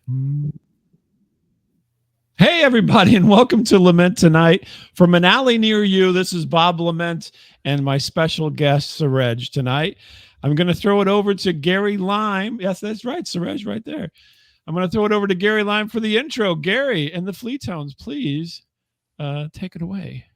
Hey, everybody, and welcome to LeMent Tonight. From an alley near you, this is Bob LeMent and my special guest, Suraj, tonight. I'm going to throw it over to Gary Lyme. Yes, that's right, Suraj, right there. I'm going to throw it over to Gary Lyme for the intro. Gary and the Fleatones, please take it away.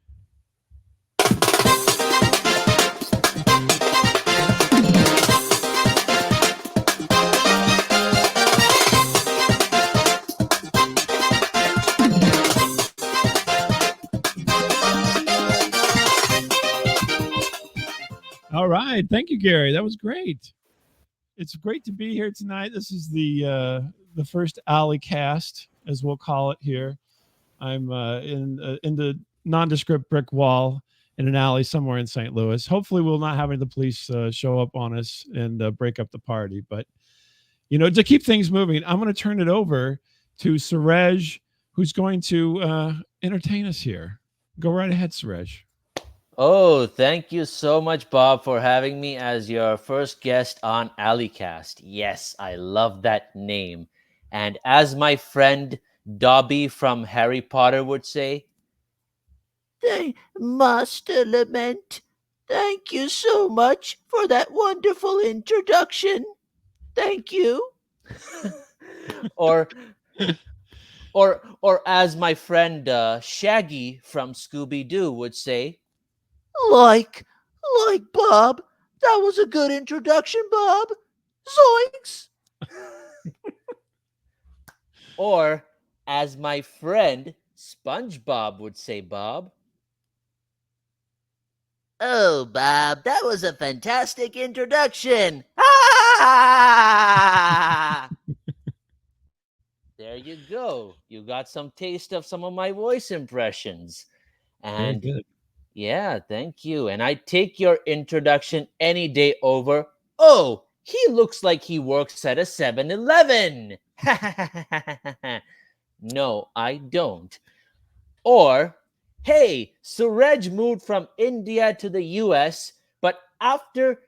All right. Thank you, Gary. That was great. It's great to be here tonight. This is the first alley cast, as we'll call it here. I'm in the nondescript brick wall in an alley somewhere in St. Louis. Hopefully, we'll not have any of the police show up on us and break up the party. But to keep things moving, I'm going to turn it over to Suraj, who's going to entertain us here. Go right ahead, Suraj. Oh, thank you so much, Bob, for having me as your first guest on Alleycast. Yes, I love that name. And as my friend Dobby from Harry Potter would say, Master Lament, thank you so much for that wonderful introduction. Thank you. or or as my friend Shaggy from Scooby Doo would say, Like, like Bob. That was a good introduction, Bob. Zoinks! or as my friend SpongeBob would say, Bob. Oh, Bob, that was a fantastic introduction. Ah! There you go. You got some taste of some of my voice impressions. Very And good. yeah, thank you. And I take your introduction any day over. Oh, he looks like he works at a 7-Eleven. No, I don't. Or, hey, Suraj moved from India to the US, but after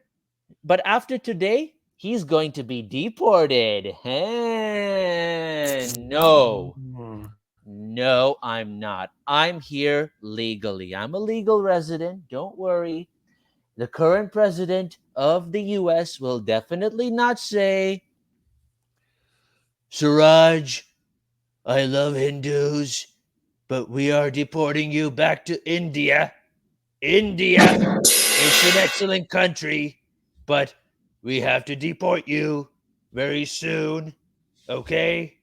today, he's going to be deported. No. No, I'm not. I'm here legally. I'm a legal resident. Don't worry. The current president of the US will definitely not say, Suraj, I love Hindus, but we are deporting you back to India. India, it's an excellent country, but we have to deport you very soon. Okay?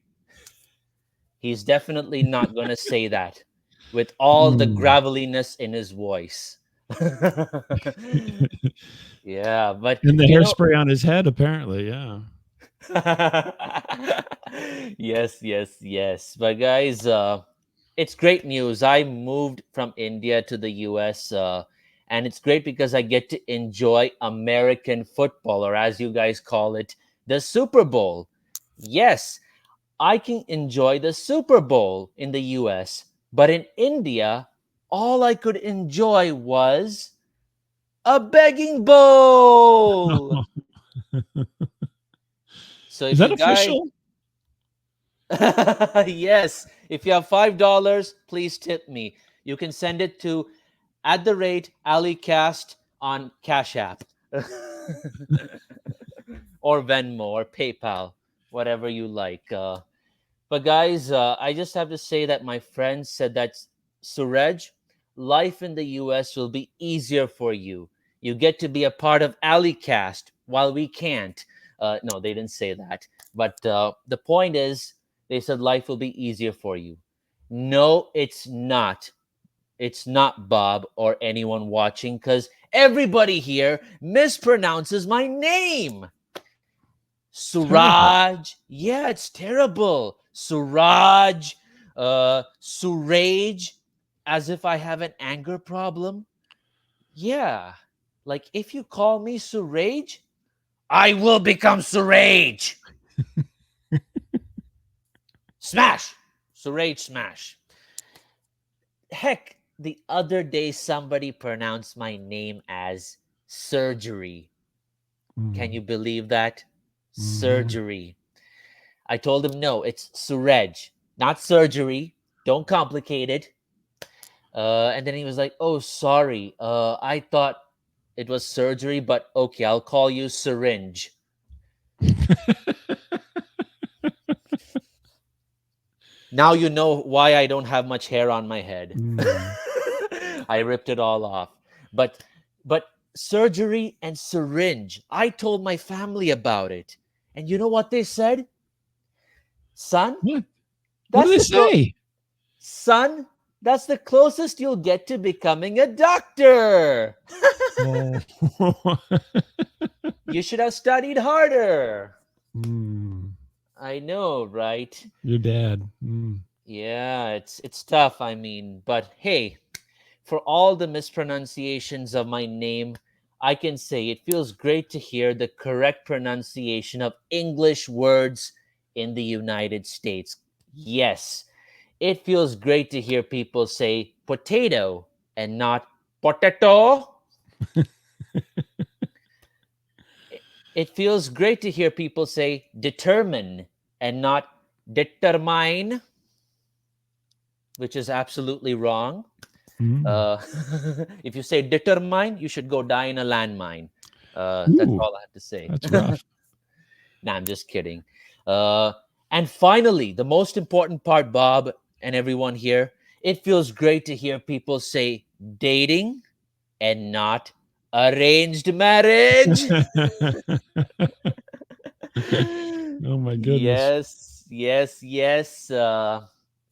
He's definitely not going to say that with all the graveliness in his voice. Yeah, but And the hairspray on his head, apparently. Yeah. yes, yes, yes. But guys, it's great news. I moved from India to the US, and it's great because I get to enjoy American football, or as you guys call it, the Super Bowl. Yes, I can enjoy the Super Bowl in the US, but in India, all I could enjoy was a begging bowl. So Is if that you guys, official? yes, if you have $5, please tip me. You can send it to at the rate AliCast on Cash App or Venmo or PayPal, whatever you like. But guys, I just have to say that my friend said that Suraj, life in the US will be easier for you. You get to be a part of AliCast while we can't. No, they didn't say that. But the point is, they said life will be easier for you. No, it's not. It's not Bob or anyone watching because everybody here mispronounces my name. Terrible. Suraj. Yeah, it's terrible. Suraj, Suraj, as if I have an anger problem. Yeah. Like if you call me Suraj, I will become Suraj. Smash. Suraj smash. Heck, the other day somebody pronounced my name as surgery. Can you believe that? Mm-hmm. Surgery. I told him, no, it's Suraj, not surgery. Don't complicate it. And then he was like, oh, sorry. I thought it was surgery, but okay, I'll call you syringe. Now you know why I don't have much hair on my head. Mm. I ripped it all off. But surgery and syringe. I told my family about it. And you know what they said? Son, What? What do that's they the say? son, that's the closest you'll get to becoming a doctor. Oh. You should have studied harder. Mm. I know, right? Your dad. Mm. Yeah, it's tough, I mean, but hey, for all the mispronunciations of my name, I can say it feels great to hear the correct pronunciation of English words in the United States. Yes, it feels great to hear people say potato and not potato. It feels great to hear people say determine and not determine, which is absolutely wrong. Mm. Uh, if you say determine, you should go die in a landmine. That's Ooh, all I have to say. that's rough. Nah, I'm just kidding. Uh, and finally, the most important part, Bob and everyone here, it feels great to hear people say dating and not arranged marriage. Oh my goodness. Yes, yes, yes.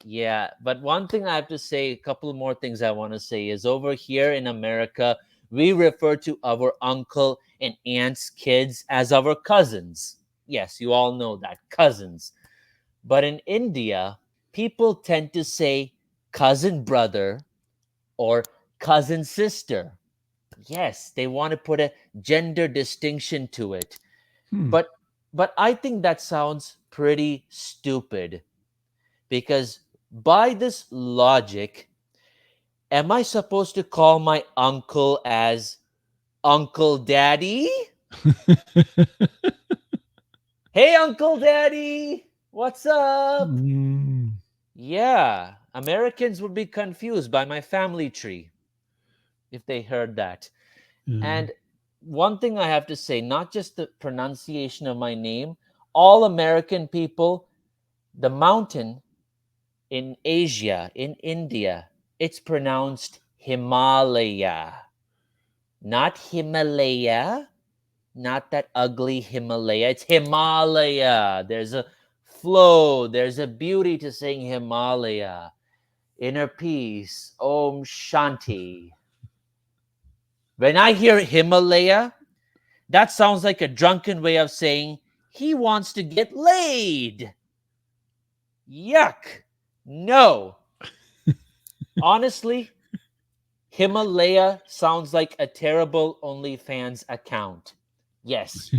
Yeah, but one thing I have to say, a couple more things I want to say is over here in America, we refer to our uncle and aunt's kids as our cousins. Yes, you all know that, cousins. But in India, people tend to say cousin brother or cousin sister. Yes, they want to put a gender distinction to it. Hmm. But I think that sounds pretty stupid because by this logic, am I supposed to call my uncle as Uncle Daddy? Hey, Uncle Daddy, what's up? Mm. Yeah, Americans would be confused by my family tree if they heard that. Yeah. And one thing I have to say, not just the pronunciation of my name, all American people, the mountain in Asia, in India, it's pronounced Himalaya, not Himalaya, not that ugly Himalaya. It's Himalaya. There's a flow, there's a beauty to saying Himalaya. Inner peace, Om Shanti. When I hear Himalaya, that sounds like a drunken way of saying he wants to get laid. Yuck. No. Honestly, Himalaya sounds like a terrible OnlyFans account. Yes.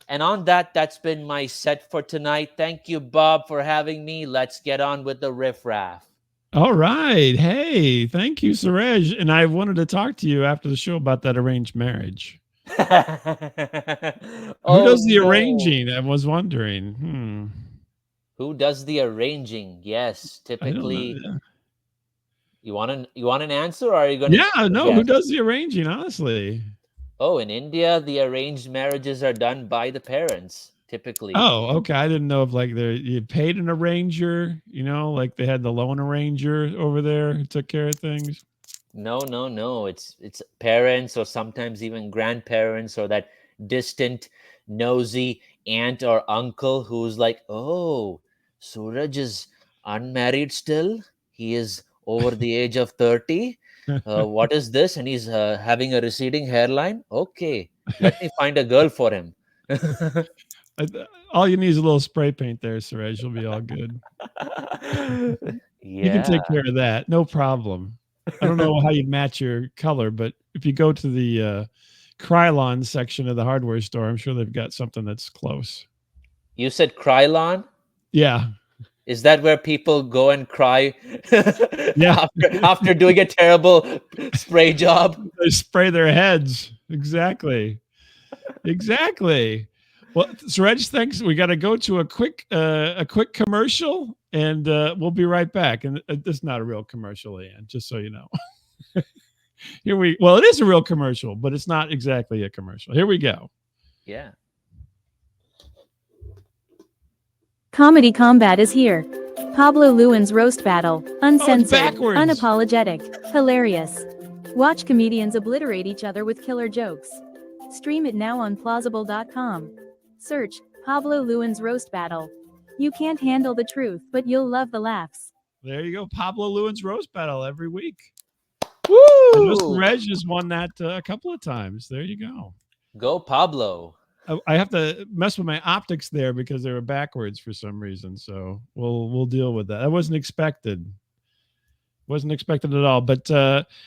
And on that, that's been my set for tonight. Thank you, Bob, for having me. Let's get on with the riffraff. All right. Hey, thank you, Suraj. And I wanted to talk to you after the show about that arranged marriage. Who Oh does the no. arranging? I was wondering. Hmm. Who does the arranging? Yes, I don't know. typically. You want an answer or are you gonna Yeah, no, who guess? does the arranging, honestly? Oh, in India, the arranged marriages are done by the parents, typically. Oh, okay. I didn't know if like you paid an arranger, like they had the loan arranger over there who took care of things. No, no, no. It's parents or sometimes even grandparents or that distant, nosy aunt or uncle who's like, "Oh, Suraj is unmarried still. He is over the age of 30. What is this?" And he's having a receding hairline. Okay, let me find a girl for him. All you need is a little spray paint there, Suraj. You'll be all good. You can Yeah. take care of that. No problem. I don't know how you'd match your color, but if you go to the Krylon section of the hardware store, I'm sure they've got something that's close. You said Krylon? Yeah. Is that where people go and cry Yeah. after doing a terrible spray job? They spray their heads. Exactly. Exactly. Well, Suraj, thanks. We got to go to a quick commercial, and we'll be right back. And this is not a real commercial, Leanne, just so you know. Well, it is a real commercial, but it's not exactly a commercial. Here we go. Yeah. Comedy Combat is here. Pablo Lewin's Roast Battle. Uncensored, backwards. unapologetic, hilarious. Watch comedians obliterate each other with killer jokes. Stream it now on plausible.com. Search Pablo Lewin's Roast Battle. You can't handle the truth, but you'll love the laughs. There you go. Pablo Lewin's Roast Battle every week. Woo! I know Suraj has won that a couple of times. There you go. Go Pablo. I have to mess with my optics there because they were backwards for some reason. So we'll deal with that. That wasn't expected. Wasn't expected at all. But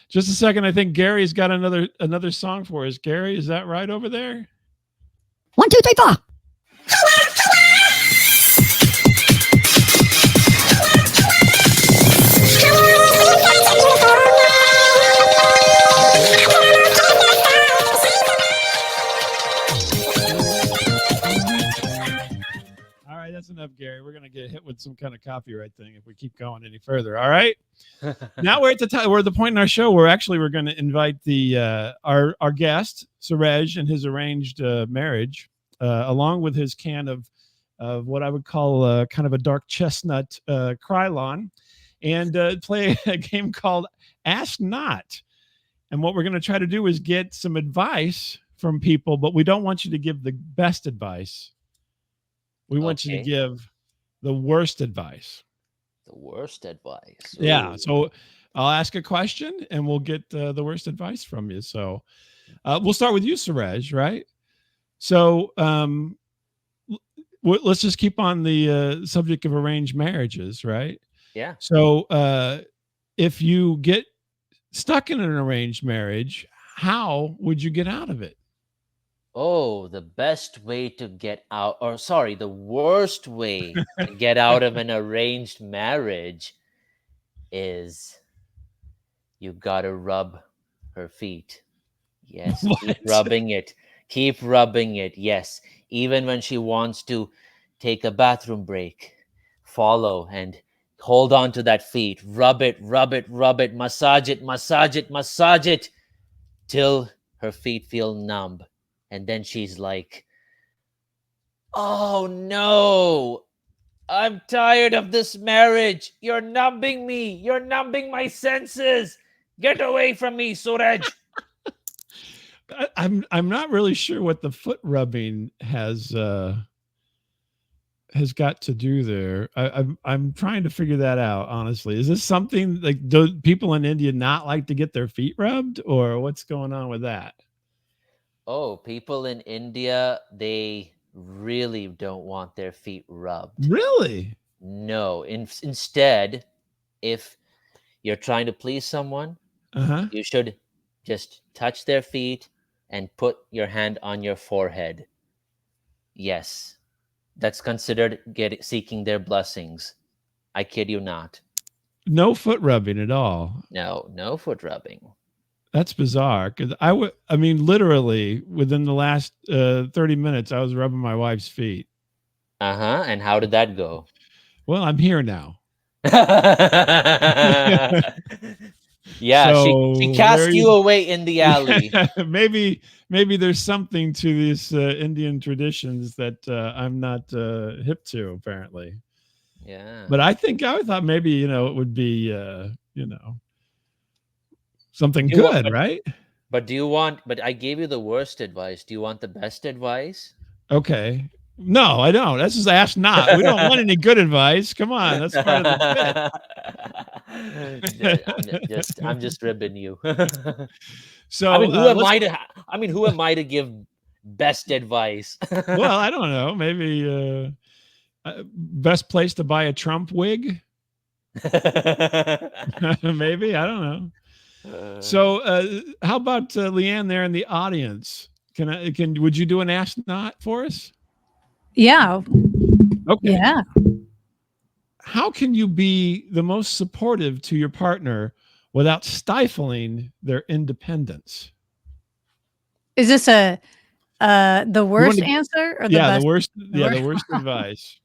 just a second, I think Gary's got another song for us. Gary, is that right over there? 1, 2, 3, 4. All right, that's enough, Gary. We're gonna get hit with some kind of copyright thing if we keep going any further. All right. Now we're at the point in our show where we're going to invite the our guest Suraj and his arranged marriage, along with his can of what I would call kind of a dark chestnut Krylon, and play a game called Ask Not. And what we're going to try to do is get some advice from people, but we don't want you to give the best advice. We want you to give the worst advice. The worst advice. Ooh. Yeah. So I'll ask a question and we'll get the worst advice from you. So we'll start with you, Suraj, right? So let's just keep on the subject of arranged marriages, right? Yeah. So if you get stuck in an arranged marriage, how would you get out of it? Oh, the best way to get out, or sorry, the worst way to get out of an arranged marriage is you gotta rub her feet. Yes, keep rubbing it. Keep rubbing it. Yes, even when she wants to take a bathroom break, follow and hold on to that feet. Rub it, rub it, rub it, massage it, massage it, massage it till her feet feel numb. And then she's like, oh no, I'm tired of this marriage. You're numbing me. You're numbing my senses. Get away from me, Suraj. I'm not really sure what the foot rubbing has got to do there. I'm trying to figure that out, honestly. Is this something like, do people in India not like to get their feet rubbed, or what's going on with that? Oh, people in India, they really don't want their feet rubbed. Really? No. Instead, if you're trying to please someone, you should just touch their feet and put your hand on your forehead. Yes. That's considered seeking their blessings. I kid you not. No foot rubbing at all. No foot rubbing. That's bizarre. Because I mean, literally within the last 30 minutes, I was rubbing my wife's feet. And how did that go? Well, I'm here now. Yeah, so she cast you away in the alley. maybe there's something to these Indian traditions that I'm not hip to, apparently. Yeah. But I thought maybe, it would be, something good, right? But I gave you the worst advice. Do you want the best advice? Okay. No, I don't. That's just Ask Not. We don't want any good advice. Come on. That's part of the bit. I'm just ribbing you. So I mean, who am I to give best advice? Well, I don't know. Maybe best place to buy a Trump wig? Maybe. I don't know. So how about Leanne there in the audience? Would you do an Ask Not for us? Yeah. Okay. Yeah. How can you be the most supportive to your partner without stifling their independence? Is this a The worst to- answer or the Yeah, best? the worst. Yeah, the worst? worst advice.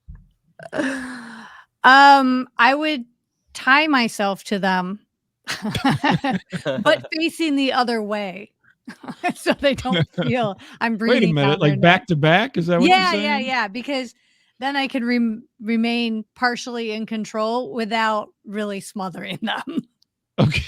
I would tie myself to them, but facing the other way, so they don't feel I'm Wait a breathing minute, down their like neck. back to back? Is that what you're Yeah, saying? yeah. Because then I can remain partially in control without really smothering them. Okay.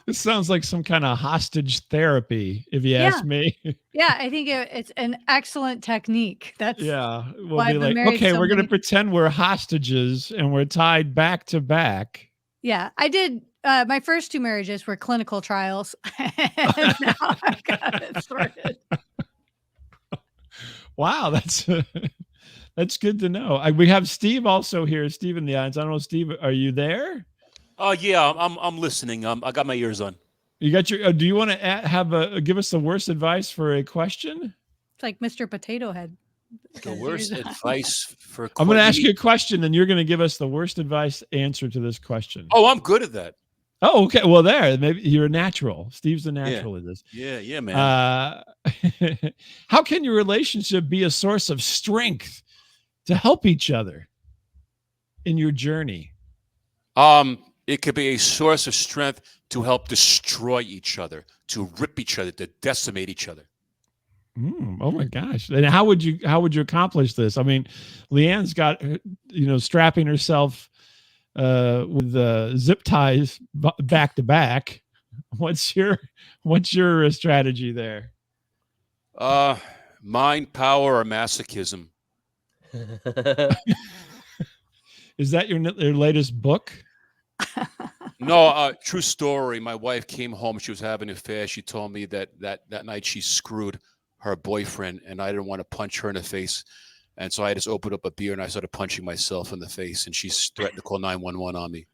This sounds like some kind of hostage therapy, if you ask Yeah. me. Yeah, I think it's an excellent technique. That's Yeah, we'll why be I've been like, married okay, so we're gonna many. pretend we're hostages and we're tied back to back. Yeah, I did. My first 2 marriages were clinical trials, and now I've got it sorted. Wow, that's that's good to know. We have Steve also here. Steve in the audience. I don't know, Steve, are you there? Yeah, I'm listening. I got my ears on. You got your. Do you want to have give us the worst advice for a question? It's like Mr. Potato Head. The worst advice for I'm going to ask you a question, and you're going to give us the worst advice answer to this question. Oh, I'm good at that. Oh, okay. Well, there, maybe you're a natural. Steve's a natural at this. Yeah, man. How can your relationship be a source of strength to help each other in your journey? It could be a source of strength to help destroy each other, to rip each other, to decimate each other. Oh my gosh! And how would you accomplish this? I mean, Leanne's got strapping herself with zip ties back to back. What's your strategy there? Mind power or masochism. Is that your latest book? No, true story. My wife came home. She was having an affair. She told me that night she screwed her boyfriend, and I didn't want to punch her in the face. And so I just opened up a beer and I started punching myself in the face, and she threatened to call 911 on me.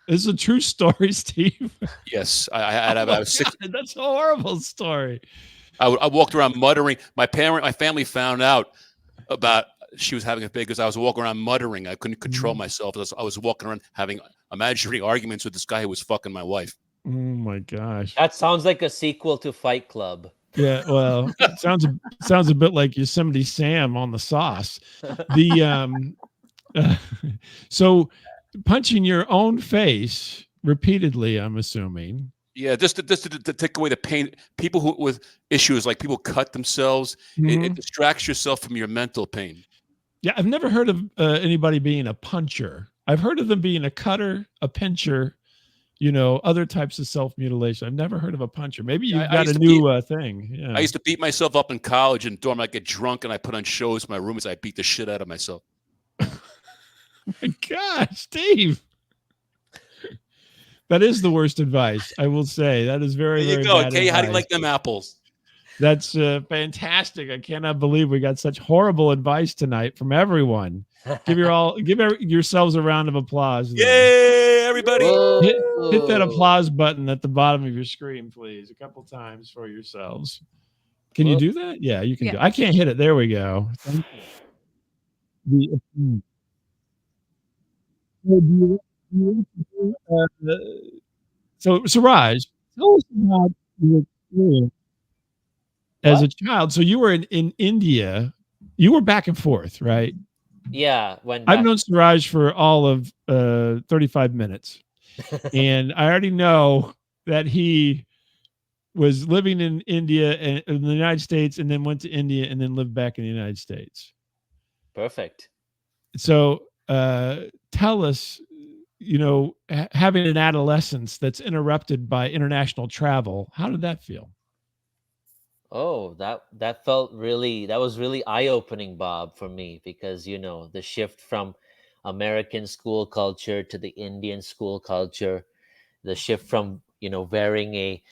This is a true story, Steve. Yes, I was sick. That's a horrible story. I walked around muttering. My family found out about she was having a affair because I was walking around muttering. I couldn't control myself. I was walking around having imaginary arguments with this guy who was fucking my wife. Oh my gosh. That sounds like a sequel to Fight Club. Yeah, well, it sounds a bit like Yosemite Sam on the sauce. So punching your own face repeatedly, I'm assuming. Yeah, just to take away the pain. People who with issues like people cut themselves. It distracts yourself from your mental pain. Yeah, I've never heard of anybody being a puncher. I've heard of them being a cutter, a pincher, other types of self-mutilation. I've never heard of a puncher. Maybe you've got a new thing. Yeah. I used to beat myself up in college and dorm. I'd get drunk and I put on shows for my roommates. I beat the shit out of myself. My gosh, Steve. That is the worst advice, I will say. That is very, there you very go. bad Okay, advice. how do you like them apples? That's fantastic. I cannot believe we got such horrible advice tonight from everyone. Give yourselves a round of applause. Yay, everybody. Hit that applause button at the bottom of your screen, please, a couple times for yourselves. Can you do that? Yeah, you can do. I can't hit it. There we go. Thank you. So Suraj, tell us about your experience as a child. So you were in India. You were back and forth, right? Yeah. I've known Suraj for all of 35 minutes. And I already know that he was living in India and in the United States, and then went to India and then lived back in the United States. Perfect. So tell us, having an adolescence that's interrupted by international travel, how did that feel? Oh, that was really eye-opening, Bob, for me, because the shift from American school culture to the Indian school culture, the shift from wearing a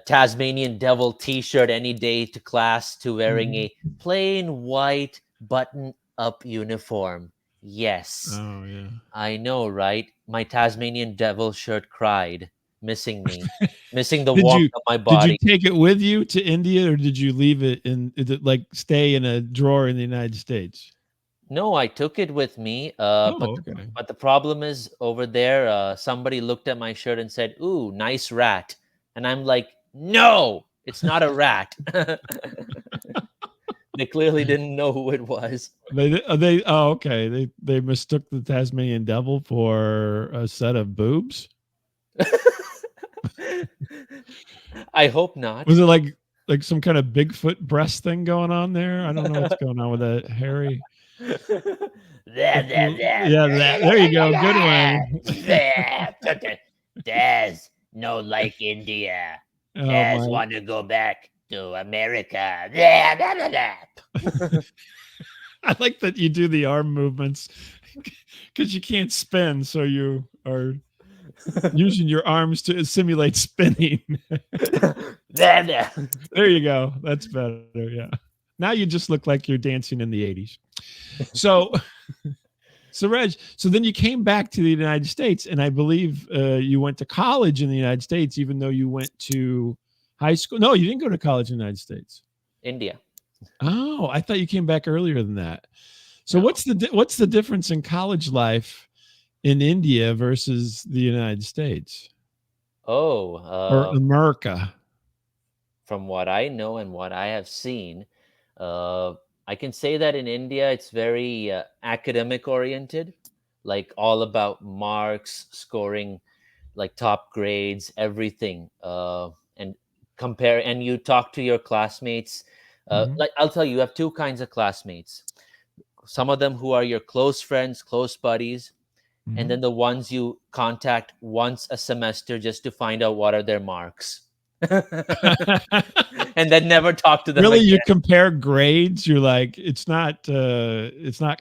Tasmanian Devil T-shirt any day to class to wearing a plain white button-up uniform. Yes. Oh yeah. I know, right? My Tasmanian Devil shirt cried, missing me, missing the Did warmth you of my body. did you take it with you to India, or did you leave it stay in a drawer in the United States? No, I took it with me. Okay. But the problem is over there, somebody looked at my shirt and said, "Ooh, nice rat," and I'm like, "No, It's not a rat. They clearly didn't know who it was. Okay. They mistook the Tasmanian devil for a set of boobs. I hope not. Was it like some kind of Bigfoot breast thing going on there? I don't know what's going on with that hairy. There, there, there. Yeah, there you go. Good one. There. There's no like India. Oh There's my. want to go back to America. There, there, there, there. I like that you do the arm movements because you can't spin, so you are using your arms to simulate spinning. There, there. There you go. That's better. Yeah. Now you just look like you're dancing in the 80s. So, Reg, so then you came back to the United States, and I believe you went to college in the United States, even though you went to high school. No, you didn't go to college in the United States. India. Oh, I thought you came back earlier than that. So No. what's the difference in college life in India versus the United States or America? From what I know and what I have seen, I can say that in India it's very academic oriented, like all about marks, scoring, like top grades, everything. And compare, and you talk to your classmates. Mhm. Like I'll tell you, you have two kinds of classmates. Some of them who are your close friends, close buddies, and Mhm. then the ones you contact once a semester just to find out what are their marks. And then never talk to them Really, again. you compare grades. You're like, it's not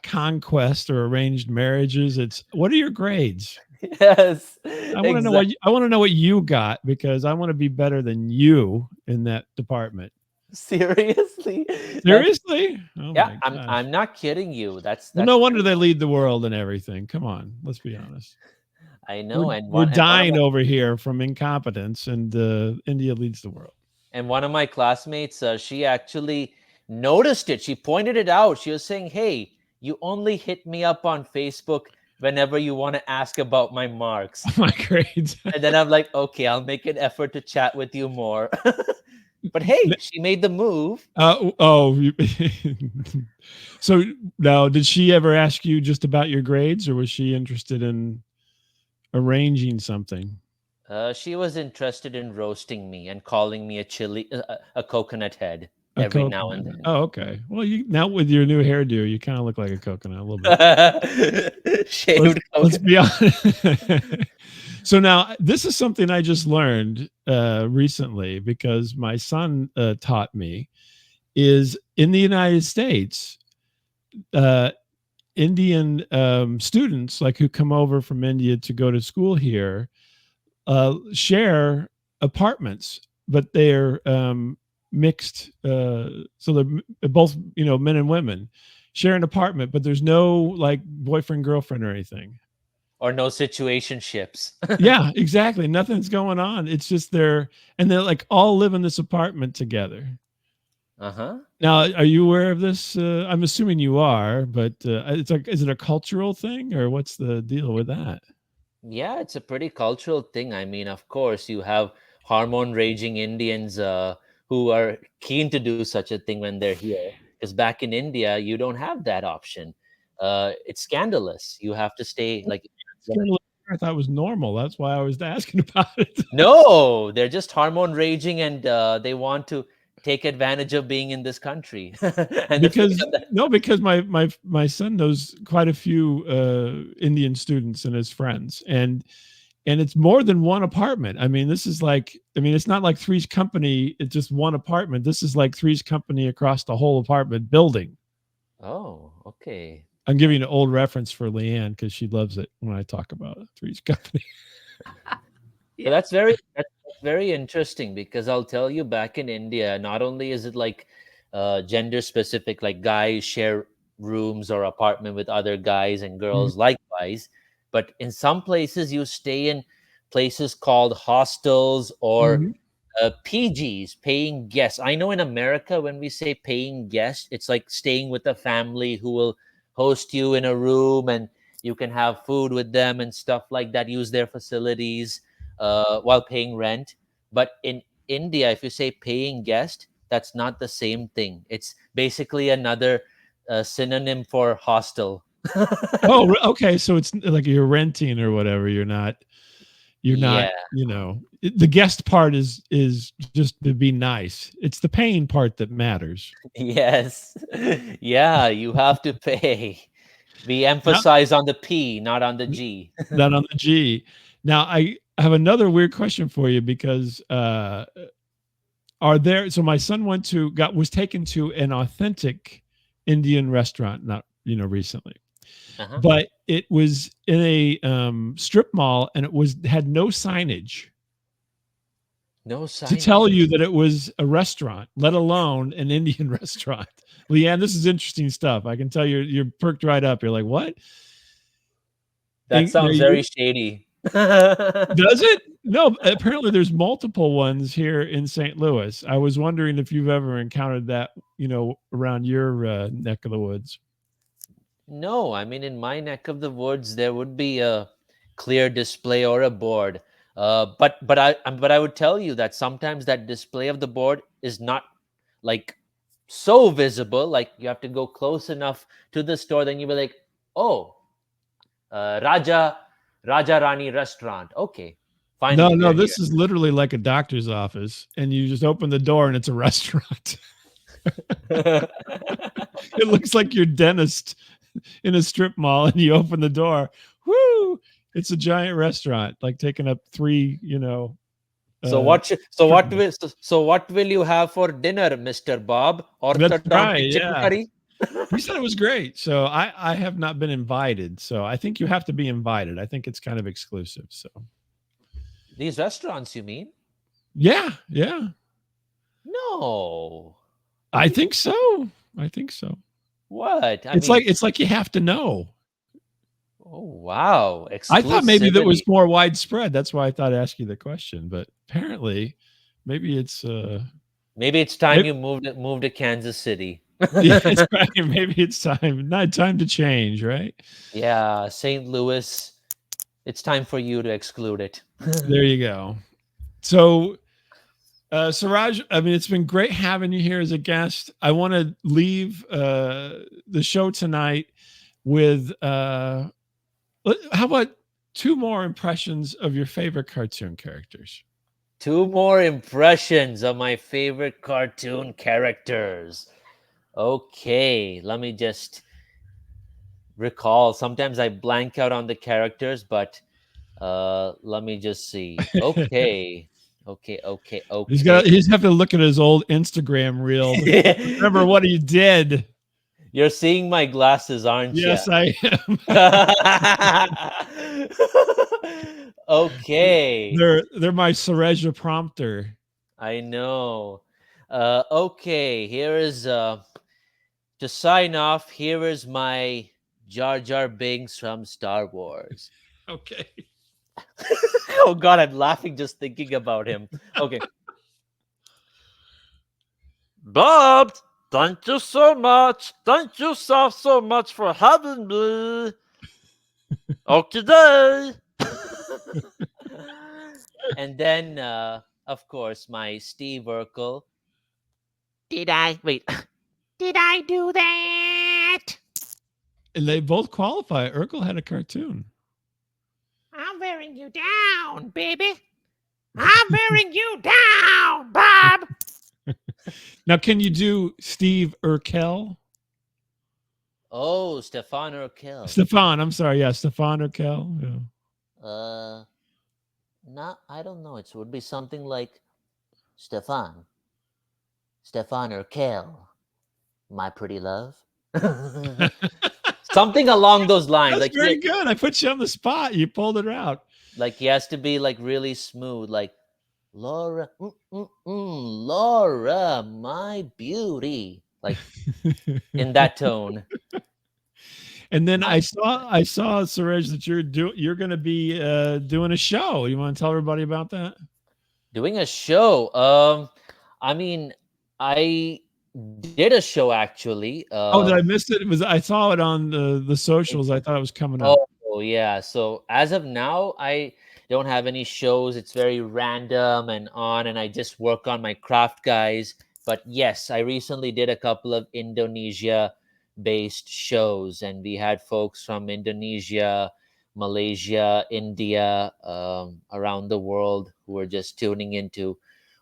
conquest or arranged marriages. It's what are your grades? Yes, I want to know I want to know what you got because I want to be better than you in that department. seriously. Seriously? Oh Yeah, my I'm gosh. I'm not kidding you. That's Well, no wonder they lead the world and everything. Come on, let's be honest. I know. And We're one and one of dying my, over here from incompetence, and India leads the world. and one of my classmates, she actually noticed it. She pointed it out. She was saying, "Hey, you only hit me up on Facebook whenever you want to ask about my marks." My grades. And then I'm like, "Okay, I'll make an effort to chat with you more." But hey, she made the move. So now, did she ever ask you just about your grades, or was she interested in arranging something? She was interested in roasting me and calling me a coconut head A every now and coconut. then. Oh, okay. Well, you now with your new hairdo, you kind of look like a coconut a little bit. Shaved Let's coconut. be honest. So now this is something I just learned recently because my son taught me. Is in the United States, Indian students like who come over from India to go to school here share apartments, but they're mixed. So they're both, men and women share an apartment, but there's no like boyfriend, girlfriend or anything. Or no situationships. Yeah, exactly. Nothing's going on. It's just and they're like all live in this apartment together. Uh-huh. Now, are you aware of this? I'm assuming you are, but it's like, is it a cultural thing or what's the deal with that? Yeah, it's a pretty cultural thing. I mean, of course, you have hormone raging Indians who are keen to do such a thing when they're here. Because back in India, you don't have that option. It's scandalous. You have to stay like. I thought it was normal. That's why I was asking about it. No, they're just hormone raging and they want to take advantage of being in this country. And Because because my son knows quite a few Indian students and his friends, and it's more than one apartment. I mean, this is like, it's not like Three's Company. It's just one apartment. This is like Three's Company across the whole apartment building. Oh, okay. I'm giving you an old reference for Leanne because she loves it when I talk about Three's Company. Yeah. That's very interesting because I'll tell you, back in India, not only is it like gender specific, like guys share rooms or apartment with other guys and Mhm. girls likewise, but in some places you stay in places called hostels or Mhm. PGs, paying guests. I know in America, when we say paying guests, it's like staying with a family who will host you in a room and you can have food with them and stuff like that, use their facilities while paying rent. But in India, if you say paying guest, that's not the same thing. It's basically another synonym for hostel. Oh, okay. So it's like you're renting or whatever. You're not. Yeah. The guest part is just to be nice. It's the paying part that matters. Yes. Yeah, you have to pay. We Now, emphasize on the P, not on the G. not on the G. Now, I have another weird question for you because so my son was taken to an authentic Indian restaurant, not recently, Uh-huh. but it was in a strip mall, and had no signage No to sign. tell you that it was a restaurant, let alone an Indian restaurant. Leanne, this is interesting stuff. I can tell you're perked right up. You're like, what? That sounds very shady. Does it? No, apparently there's multiple ones here in St. Louis. I was wondering if you've ever encountered that, around your neck of the woods. No, I mean, in my neck of the woods, there would be a clear display or a board. But I would tell you that sometimes that display of the board is not like so visible. Like you have to go close enough to the store, then you'll be like, oh, Raja Rani restaurant. Okay, finally No, we're here. this is literally like a doctor's office, and you just open the door and it's a restaurant. It looks like your dentist in a strip mall, and you open the door. Woo! It's a giant restaurant, like taking up 3. So what will you have for dinner, Mr. Bob? That's Orthodontic right. chicken Yeah. curry? He said it was great. So I have not been invited. So I think you have to be invited. I think it's kind of exclusive. So These restaurants, you mean? yeah. No. I think so. What? It's like you have to know. Oh wow! I thought maybe that was Exclusivity. more widespread. That's why I thought I'd ask you the question. But apparently, maybe it's Maybe it's time maybe- you moved to Kansas City. yeah, it's right. Maybe it's time to change, right? Yeah, St. Louis. It's time for you to exclude it. There you go. So, Suraj, I mean, it's been great having you here as a guest. I want to leave the show tonight with how about 2 more impressions of your favorite cartoon characters? 2 more impressions of my favorite cartoon characters. Okay, let me just recall. Sometimes I blank out on the characters, but let me just see. Okay. He's have to look at his old Instagram reel to remember what he did. You're seeing my glasses, aren't you? Yes, I am. Okay. They're my Suraj prompter. I know. Okay, here is to sign off. Here is my Jar Jar Binks from Star Wars. Okay. Oh God, I'm laughing just thinking about him. Okay. Bob, thank you so much. Thank you so much for having me. Okay, day. And then, of course, my Steve Urkel. Did I do that? And they both qualify. Urkel had a cartoon. I'm wearing you down, baby. I'm wearing you down, Bob. Now, can you do Steve Urkel? Oh, Stefan Urkel. Stefan, I'm sorry. Yeah, Stefan Urkel. Yeah. Not, I don't know. It would be something like Stefan Urkel, my pretty love. Something along those lines. That's like very good. I put you on the spot. You pulled it out. Like he has to be like really smooth, like Laura, Laura, my beauty, like in that tone. And then I saw Suraj that you're going to be doing a show. You want to tell everybody about that? Doing a show. I mean, I did a show actually. Did I miss it? I saw it on the socials. I thought it was coming up. Oh yeah. So as of now, don't have any shows. It's very random and on, and I just work on my craft, guys. But yes, I recently did a couple of Indonesia-based shows, and we had folks from Indonesia, Malaysia, India, around the world who were just tuning in to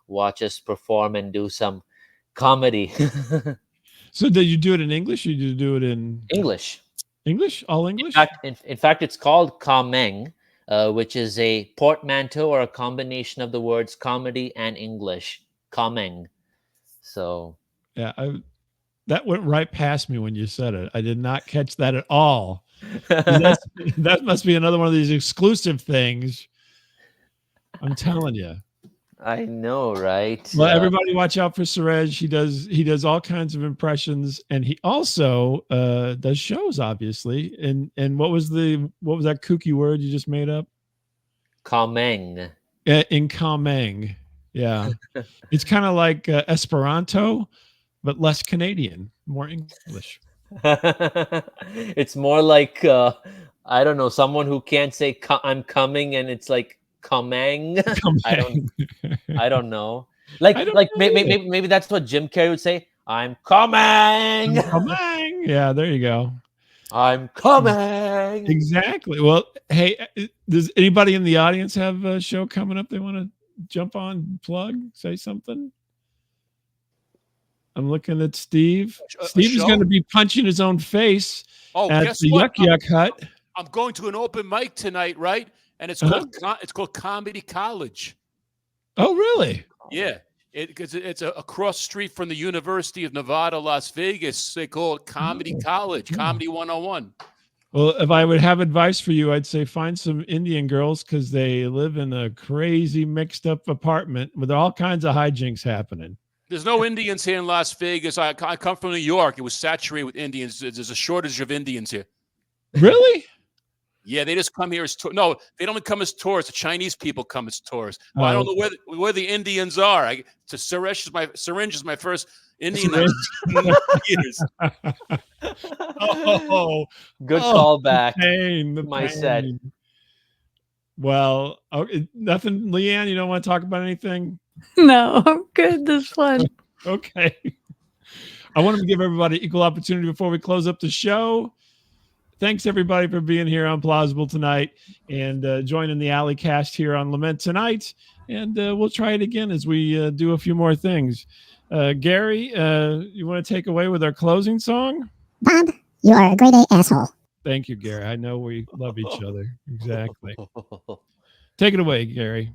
watch us perform and do some comedy. So did you do it in English or did you do it in English. English? All In English? fact, in fact, it's called Kameng, which is a portmanteau or a combination of the words comedy and English. Kameng. So Yeah, that went right past me when you said it. I did not catch that at all. That must be another one of these exclusive things. I'm telling you. I know, right? Well, everybody watch out for Suraj. He does all kinds of impressions, and he also does shows, obviously. And what was that kooky word you just made up? Kameng. In Kameng. Yeah. It's kind of like Esperanto, but less Canadian, more English. It's more like I don't know, someone who can't say I'm coming, and it's like Kameng. I don't know. Like I don't like know either. maybe that's what Jim Carrey would say. I'm coming. Kameng. Yeah, there you go. I'm coming. Exactly. Well, hey, does anybody in the audience have a show coming up they want to jump on, plug, say something? I'm looking at Steve. Steve is going to be punching his own face at guess the what? Yuck Yuck Hut. I'm going to an open mic tonight, right? And it's called Comedy College. Oh, really? Yeah. Because it's across the street from the University of Nevada, Las Vegas. They call it Comedy College, Comedy 101. Well, if I would have advice for you, I'd say find some Indian girls because they live in a crazy mixed up apartment with all kinds of hijinks happening. There's no Indians here in Las Vegas. I come from New York. It was saturated with Indians. There's a shortage of Indians here. Really? Yeah, they just come here as no, they don't come as tourists. The Chinese people come as tourists. Well, I don't know where the Indians are. Syringe is my first Indian years. Good callback. My set. Well, nothing, Leanne. You don't want to talk about anything? No, I'm good. This fun. Okay. I want to give everybody equal opportunity before we close up the show. Thanks everybody for being here on Plausible tonight and joining the Alley Cast here on LeMent Tonight. And we'll try it again as we do a few more things. Gary, you want to take away with our closing song? Bob, you are a grade A asshole. Thank you, Gary. I know we love each other. Exactly. Take it away, Gary.